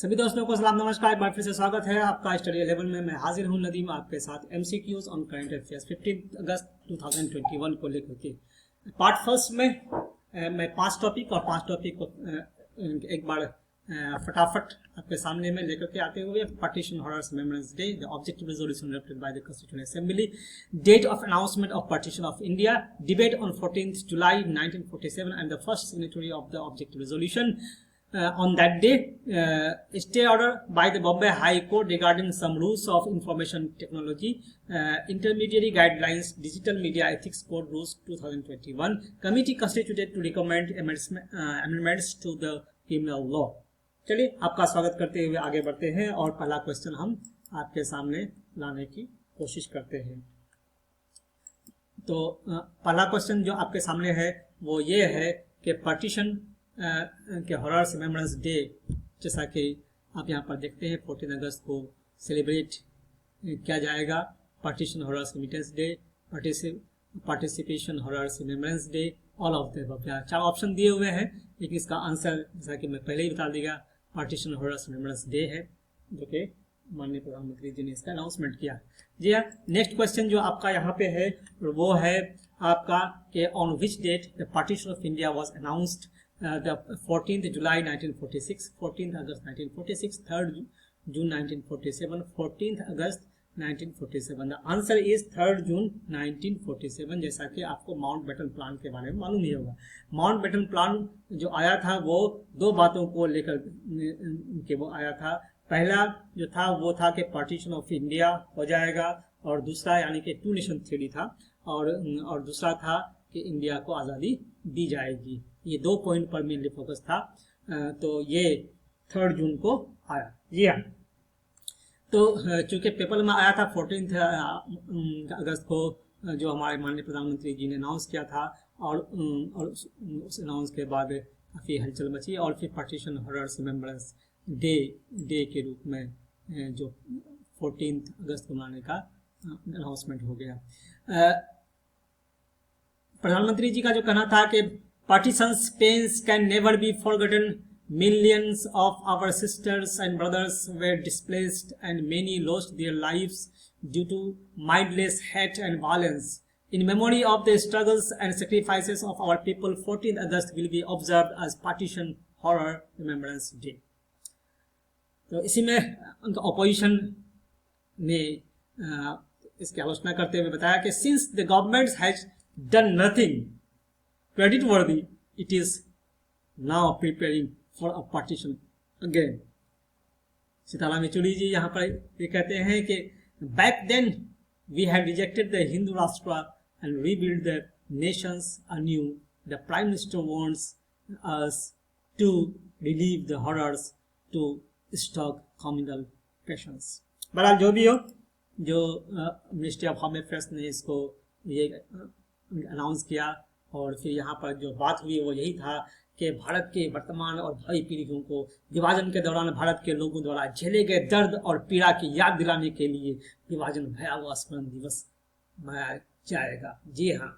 सभी दोस्तों को सलाम नमस्कार। एक बार फिर से स्वागत है आपका स्टडी 11 में। मैं हाजिर हूं नदीम आपके साथ एमसीक्यूज ऑन करंट अफेयर्स 15 अगस्त 2021 को लेकर के। पार्ट फर्स्ट में मैं 5 टॉपिक और 5 टॉपिक को एक बार फटाफट आपके सामने में लेकर के आते हुए। Partition horrors remembrance day, the objective resolution adopted by the constituent assembly, date of announcement of partition of India, debate on 14th July 1947 and the first signatory of the objective resolution. On that day, stay order by the Bombay High Court regarding some rules of information technology, intermediary guidelines, digital media ethics code rules 2021, committee constituted to recommend amendments to the criminal law. चलिए आपका स्वागत करते हुए आगे बढ़ते हैं और पहला क्वेश्चन हम आपके सामने लाने की कोशिश करते हैं। तो पहला क्वेश्चन जो आपके सामने है वो ये है कि पार्टीशन के हॉरर्स रिमेम्बरेंस डे, जैसा कि आप यहाँ पर देखते हैं 14 अगस्त को सेलिब्रेट किया जाएगा। Partition horrors remittance day, participation horrors remembrance day, all of the. यहाँ 4 ऑप्शन दिए हुए हैं, लेकिन इसका आंसर जैसा कि मैं पहले ही बता दिया पार्टीशन हॉरर्स रिमेम्बरेंस डे है, जो कि माननीय प्रधानमंत्री जी ने इसका अनाउंसमेंट किया। जी हाँ, नेक्स्ट क्वेश्चन जो आपका यहाँ पे है वो है आपका कि on which date the partition of India was announced, the 14th July 1946, 14th August 1946, 3rd June 1947, 14th August 1947. The answer is 3rd June 1947। जैसा कि आपको माउंट बेटन प्लान के बारे में मालूम ही होगा। माउंट बेटन प्लान जो आया था वो 2 बातों को लेकर के वो आया था। पहला जो था वो था कि पार्टीशन ऑफ इंडिया हो जाएगा, और दूसरा यानी कि 2 नेशन थ्योरी था, और दूसरा था कि इंडिया को आज़ादी दी जाएगी। ये 2 पॉइंट पर मेनली फोकस था। तो ये 3rd जून को आया। जी हाँ, तो चूंकि पेपर में आया था 14 अगस्त को, जो हमारे माननीय प्रधानमंत्री जी ने अनाउंस किया था, और उस अनाउंस के बाद काफ़ी हलचल मची, और फिर पार्टीशन हॉरर्स रिमेम्बरेंस डे के रूप में जो 14 अगस्त को मनाने का अनाउंसमेंट हो गया। प्रधानमंत्री जी का जो कहना था कि Partition's pains can never be forgotten. Millions of our sisters and brothers were displaced and many lost their lives due to mindless hate and violence. In memory of the struggles and sacrifices of our people, 14th August will be observed as Partition Horror Remembrance Day. तो इसी में opposition ने इसकी आलोचना करते हुए बताया कि since the government has done nothing credit worthy, it is now preparing for a partition again. Sitaram Yechury जी यहाँ पर ये कहते हैं कि back then we had rejected the Hindu Rashtra and rebuilt the nations anew. The Prime Minister wants us to relieve the horrors to stop communal passions. बहरहाल जो भी हो, जो मिनिस्ट्री ऑफ होम अफेयर्स ने इसको ये अनाउंस किया, और फिर यहाँ पर जो बात हुई वो यही था कि भारत के वर्तमान और भावी पीढ़ियों को विभाजन के दौरान भारत के लोगों द्वारा झेले गए दर्द और पीड़ा की याद दिलाने के लिए विभाजन भयावह स्मरण दिवस मनाया जाएगा। जी हाँ,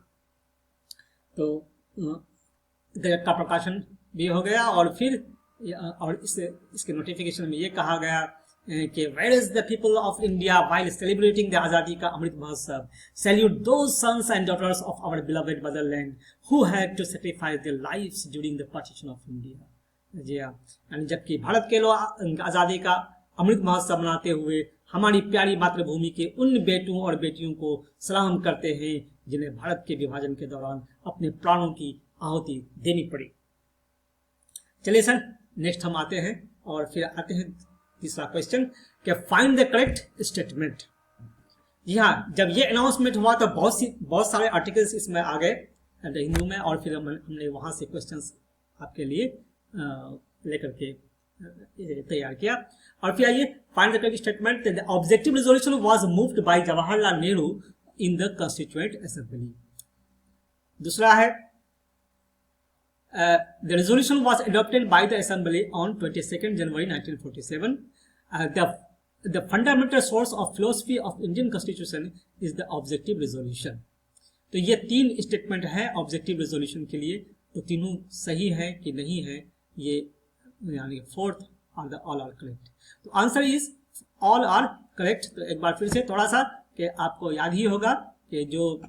तो गजट का प्रकाशन भी हो गया, और फिर इसके नोटिफिकेशन में ये कहा गया कि where is the people of India while celebrating the आज़ादी का Amrit Mahotsav, salute those sons and daughters of our beloved motherland who had to sacrifice their lives during the partition of India. जी हाँ, यानी जबकि भारत के लोग आज़ादी का अमृत महोत्सव मनाते हुए हमारी प्यारी मातृभूमि के उन बेटों और बेटियों को सलाम करते हैं जिन्हें भारत के विभाजन के दौरान अपने प्राणों की आहुति देनी पड़ी। चलिए सर, नेक्स्ट हम आते हैं और फिर आते हैं तीसरा क्वेश्चन कि फाइंड द करेक्ट स्टेटमेंट। जी हाँ, जब ये अनाउंसमेंट हुआ तो बहुत सारे आर्टिकल्स इसमें आ गए हिंदू में, और फिर हमने वहां से क्वेश्चंस आपके लिए लेकर के तैयार किया। और फिर आइए find the correct statement. The objective resolution was moved by Jawaharlal Nehru in the constituent assembly. दूसरा है the resolution was adopted by the assembly on 22nd January 1947. The fundamental source of philosophy of Indian Constitution is the objective resolution. तो ये 3 statement है objective resolution के लिए, तो तीनों सही है कि नहीं है, ये यानी 4th ऑल आर करेक्ट। तो answer is all are correct. तो एक बार फिर से थोड़ा सा कि आपको याद ही होगा कि जो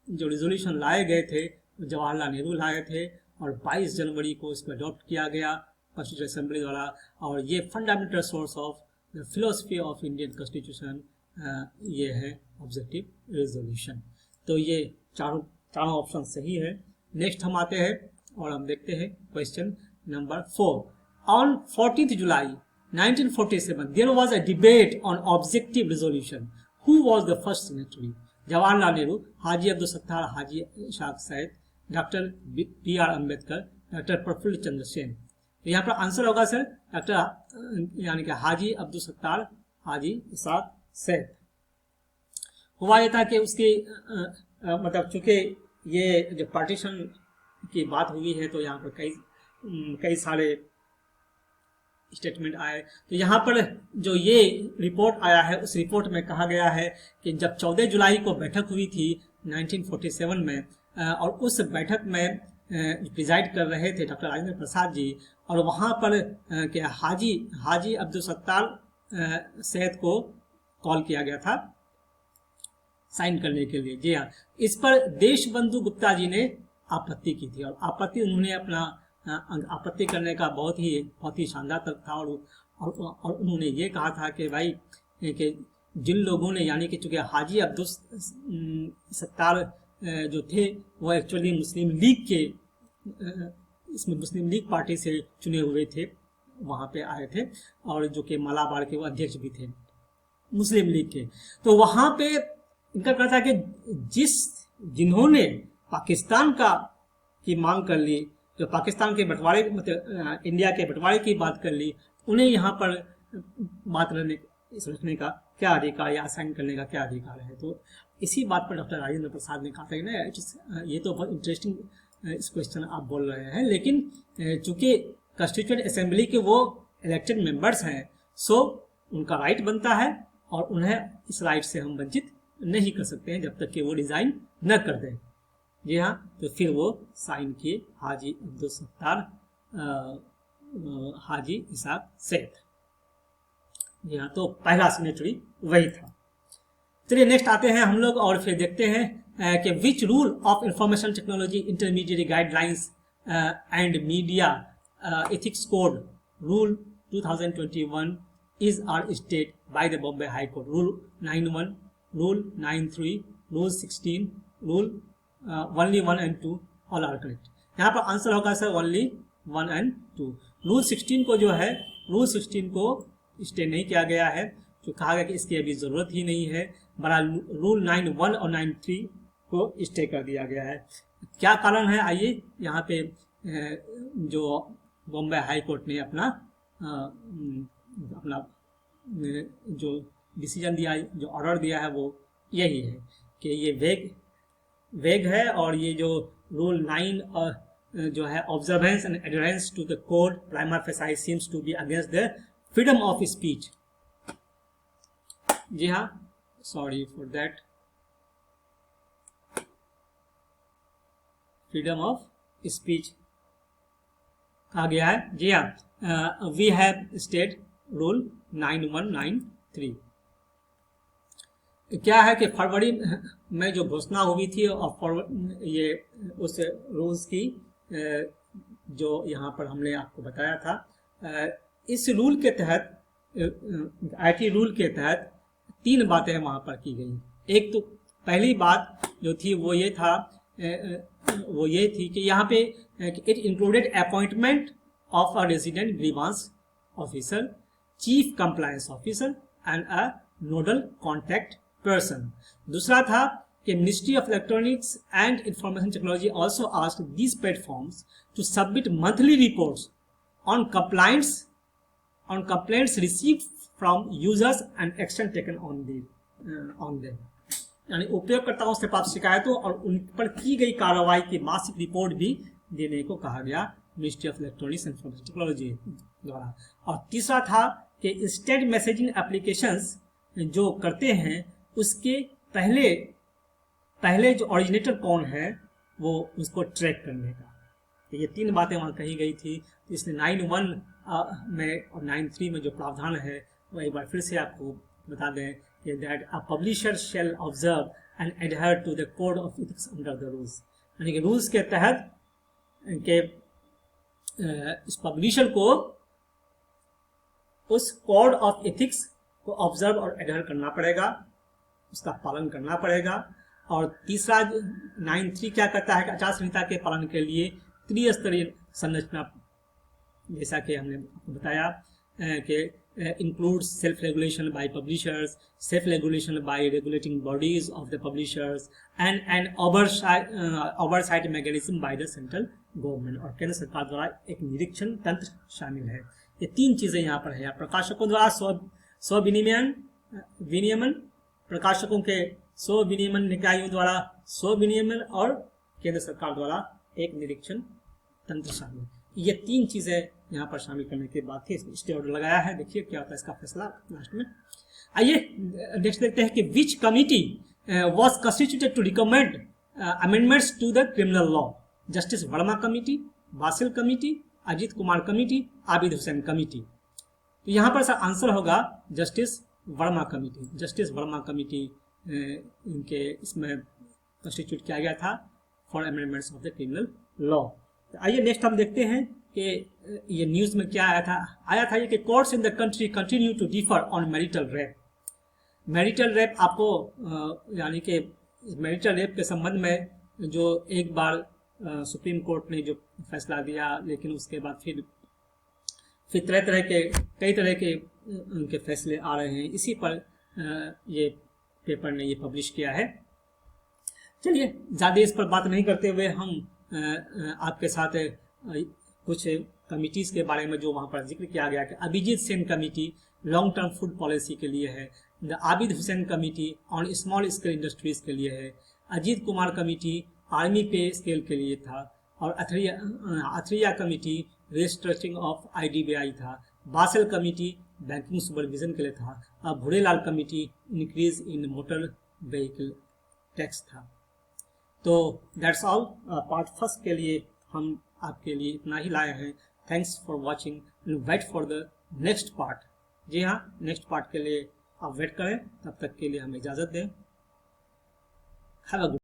रिजोल्यूशन लाए गए थे जवाहरलाल नेहरू लाए थे और 22 जनवरी को इसको अडॉप्ट किया गया कॉन्स्टिट्यूशन असेंबली द्वारा, और ये fundamental source of the philosophy of Indian constitution ये है ऑब्जेक्टिव रेजोल्यूशन। तो ये चारों ऑप्शन सही है। नेक्स्ट हम आते हैं और हम देखते हैं question number 4। On 14 July 1947 there was a debate on objective resolution. Who was the first signatory? Jawaharlal Nehru, Haji Abdul Sattar, Haji Ishfaq Syed, doctor B R. Ambedkar, doctor Prafulla Chandra Sen. तो यहाँ पर आंसर होगा सर डॉक्टर यानी कि हाजी अब्दुल सत्तार, हाजी इशफाक सैयद। हुआ ये था कि उसकी मतलब चूंकि ये जो पार्टीशन की बात हुई है तो यहाँ पर कई सारे स्टेटमेंट आए। तो यहाँ पर जो ये रिपोर्ट आया है उस रिपोर्ट में कहा गया है कि जब 14 जुलाई को बैठक हुई थी 1947 में और उस बैठक में प्रिजाइड कर रहे थे डॉक्टर राजेंद्र प्रसाद जी, और वहाँ पर क्या हाजी अब्दुल सत्तार सैयद को कॉल किया गया था साइन करने के लिए। जी हाँ, इस पर देशबंधु गुप्ता जी ने आपत्ति की थी और उन्होंने अपना आपत्ति करने का बहुत ही शानदार तर्क था और उन्होंने ये कहा था कि भाई कि जिन लोगों ने यानी कि चूंकि हाजी अब्दुल सत्तार जो थे वो एक्चुअली मुस्लिम लीग पार्टी से चुने हुए थे, वहाँ पे आए थे और जो कि मलाबार के वो अध्यक्ष भी थे मुस्लिम लीग के। तो वहाँ पे इनका कहना था कि जिन्होंने पाकिस्तान की मांग कर ली, जो पाकिस्तान के बंटवारे मतलब इंडिया के बंटवारे की बात कर ली, उन्हें यहाँ पर बात रखने का क्या अधिकार या साइन करने का क्या अधिकार है। तो इसी बात पर डॉक्टर राजेंद्र प्रसाद ने कहा था कि ना ये तो बहुत इंटरेस्टिंग इस क्वेश्चन आप बोल रहे हैं, लेकिन चूंकि कॉन्स्टिट्यूएंट असेंबली के वो इलेक्टेड मेंबर्स हैं, सो उनका राइट बनता है और उन्हें इस राइट से हम वंचित नहीं कर सकते हैं जब तक कि वो डिज़ाइन न कर दें। जी हाँ, तो फिर वो साइन किए हाजी अब्दुल सत्तार, हाजी इशफाक सैयद। जी हाँ, तो पहला सिग्नेटरी वही था। चलिए नेक्स्ट आते हैं हम लोग और फिर देखते हैं कि which rule of information technology intermediate guidelines and media ethics code rule 2021 is are state by the Bombay high court. Rule 91, rule 93, rule 16, rule only 1 and 2 all are correct. यहाँ पर आंसर होगा सर ओनली 1 and 2। रूल 16 को जो है rule 16 को stay नहीं किया गया है, जो कहा गया कि इसकी अभी ज़रूरत ही नहीं है, बड़ा रूल 91 और 93 को स्टे कर दिया गया है। क्या कारण है, आइए यहाँ पे जो बॉम्बे हाई कोर्ट ने अपना जो डिसीजन दिया, जो ऑर्डर दिया है वो यही है कि ये वेग है और ये जो रूल 9 और जो है observance and adherence to the code prima facie seems to be against the freedom of speech. जी हाँ, sorry for that, freedom of speech कहा गया है। जी हाँ, वी हैव स्टेट रूल 9193। क्या है कि फरवरी में जो घोषणा हुई थी और ये उस रूल्स की जो यहाँ पर हमने आपको बताया था, इस रूल के तहत आईटी रूल के तहत 3 बातें वहाँ पर की गई। एक तो पहली बात जो थी वो ये थी कि यहाँ पे it included appointment of a resident grievance officer, chief compliance officer and a nodal contact person. दूसरा था कि ministry of electronics and information technology also asked these platforms to submit monthly reports on complaints received from users and action taken on them. यानी उपयोगकर्ताओं से प्राप्त शिकायतों और उन पर की गई कार्रवाई की मासिक रिपोर्ट भी देने को कहा गया ministry of electronics and information technology द्वारा। और तीसरा था कि इंस्टेंट मैसेजिंग एप्लीकेशंस जो करते हैं उसके पहले जो ओरिजिनेटर कौन है वो उसको ट्रैक करने का। तो ये 3 बातें वहाँ कही गई थी। इसने में और 9.3 में जो प्रावधान है वो एक बार फिर से आपको बता दें कि that a publisher shall observe and adhere to the code of ethics under the rules, यानी कि रूल्स के तहत के इस पब्लिशर को उस कोड ऑफ एथिक्स को ऑब्जर्व और एडहेयर करना पड़ेगा, उसका पालन करना पड़ेगा। और तीसरा 9.3 क्या कहता है कि आचार संहिता के पालन के लिए त्रिस्तरीय संरचना, जैसा कि हमने बताया कि includes self-regulation by publishers, self-regulation by regulating bodies of the publishers, and an oversight mechanism by the central government, और केंद्र सरकार द्वारा एक निरीक्षण तंत्र शामिल है। ये तीन चीजें यहाँ पर है। प्रकाशकों द्वारा स्व विनियमन, प्रकाशकों के स्व विनियमन निकायों द्वारा स्व विनियमन, और केंद्र सरकार द्वारा एक निरीक्षण तंत्र शामिल। ये तीन चीजें यहाँ पर शामिल करने के बाद ही स्टे ऑर्डर लगाया है। देखिए क्या होता है इसका फैसला लास्ट में। आइए नेक्स्ट देखते हैं कि which committee was constituted to recommend amendments to the criminal law. Justice Verma committee, Basel committee, Ajit Kumar committee, Abid Hussain committee. तो यहाँ पर सर आंसर होगा justice Verma committee. Justice Verma committee इनके इसमें कंस्टिट्यूट किया गया था for amendments of the criminal law. आइए नेक्स्ट हम देखते हैं कि ये न्यूज़ में क्या आया था ये कि courts in the country continue to differ on marital rape. Marital rape आपको यानी कि मैरिटल रेप के संबंध में जो एक बार सुप्रीम कोर्ट ने जो फैसला दिया, लेकिन उसके बाद फिर कई तरह के उनके फैसले आ रहे हैं। इसी पर ये पेपर ने ये पब्लिश किया है। चलिए ज़्यादा इस पर बात नहीं करते हुए हम आपके साथ कुछ कमिटीज़ के बारे में जो वहाँ पर जिक्र किया गया कि Abhijit Sen committee long term food policy के लिए है, the Abid Hussain committee on small scale industries के लिए है, Ajit Kumar committee army pay scale के लिए था, और Athreya committee restructuring of IDBI था, बासल कमेटी बैंकिंग सुपरविजन के लिए था, और Bhurelal committee increase in motor vehicle tax था। तो दैट्स ऑल पार्ट फर्स्ट के लिए हम आपके लिए इतना ही लाए हैं। Thanks for watching and wait for the next part. जी हाँ, नेक्स्ट पार्ट के लिए आप वेट करें, तब तक के लिए हमें इजाज़त दें। Have a good